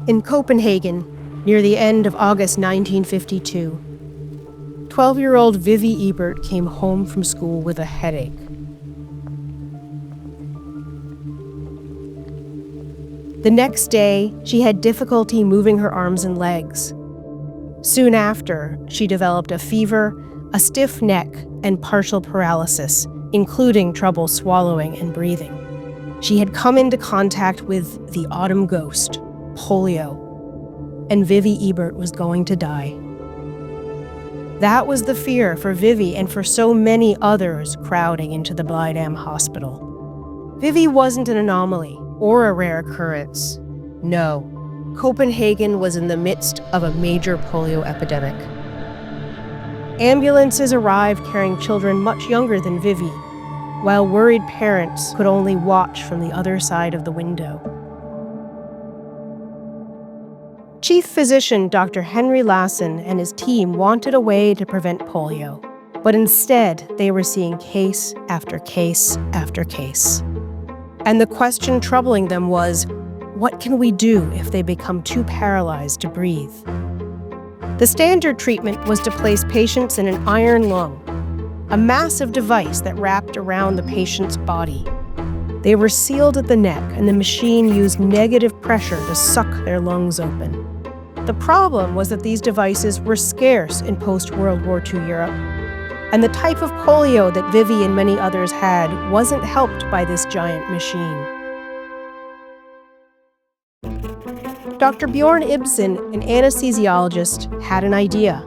In Copenhagen, near the end of August 1952, 12-year-old Vivi Ebert came home from school with a headache. The next day, she had difficulty moving her arms and legs. Soon after, she developed a fever, a stiff neck, and partial paralysis, including trouble swallowing and breathing. She had come into contact with the autumn ghost, polio, and Vivi Ebert was going to die. That was the fear for Vivi and for so many others crowding into the Blydam hospital. Vivi wasn't an anomaly or a rare occurrence. No, Copenhagen was in the midst of a major polio epidemic. Ambulances arrived carrying children much younger than Vivi, while worried parents could only watch from the other side of the window. Chief physician Dr. Henry Lassen and his team wanted a way to prevent polio, but instead they were seeing case after case after case. And the question troubling them was, what can we do if they become too paralyzed to breathe? The standard treatment was to place patients in an iron lung, a massive device that wrapped around the patient's body. They were sealed at the neck, and the machine used negative pressure to suck their lungs open. The problem was that these devices were scarce in post-World War II Europe, and the type of polio that Vivi and many others had wasn't helped by this giant machine. Dr. Bjorn Ibsen, an anesthesiologist, had an idea.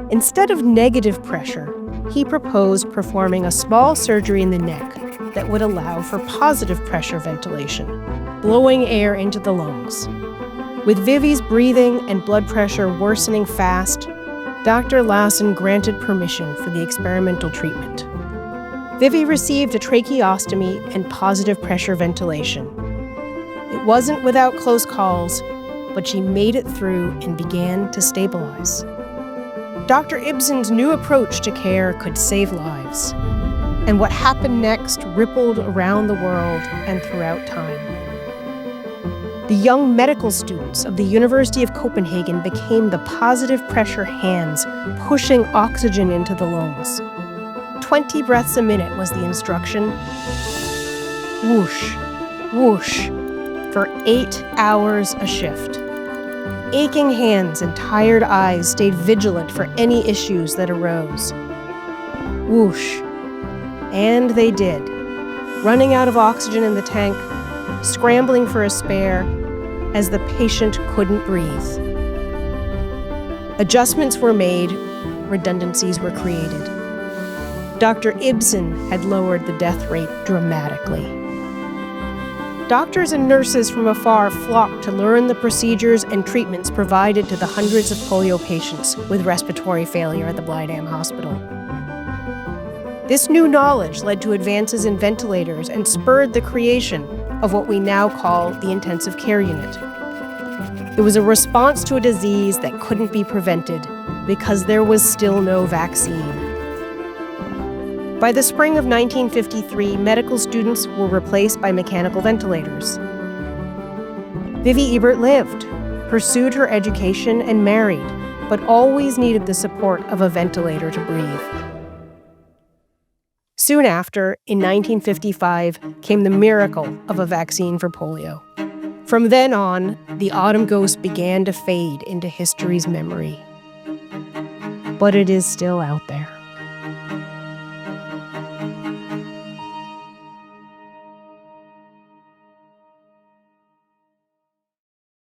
Instead of negative pressure, he proposed performing a small surgery in the neck that would allow for positive pressure ventilation, blowing air into the lungs. With Vivi's breathing and blood pressure worsening fast, Dr. Lassen granted permission for the experimental treatment. Vivi received a tracheostomy and positive pressure ventilation. It wasn't without close calls, but she made it through and began to stabilize. Dr. Ibsen's new approach to care could save lives, and what happened next rippled around the world and throughout time. The young medical students of the University of Copenhagen became the positive pressure hands pushing oxygen into the lungs. 20 breaths a minute was the instruction. Whoosh, whoosh, for 8 hours a shift. Aching hands and tired eyes stayed vigilant for any issues that arose. Whoosh. And they did, running out of oxygen in the tank, scrambling for a spare, as the patient couldn't breathe. Adjustments were made, redundancies were created. Dr. Ibsen had lowered the death rate dramatically. Doctors and nurses from afar flocked to learn the procedures and treatments provided to the hundreds of polio patients with respiratory failure at the Blydam Hospital. This new knowledge led to advances in ventilators and spurred the creation of what we now call the intensive care unit. It was a response to a disease that couldn't be prevented because there was still no vaccine. By the spring of 1953, medical students were replaced by mechanical ventilators. Vivi Ebert lived, pursued her education, and married, but always needed the support of a ventilator to breathe. Soon after, in 1955, came the miracle of a vaccine for polio. From then on, the autumn ghost began to fade into history's memory. But it is still out there.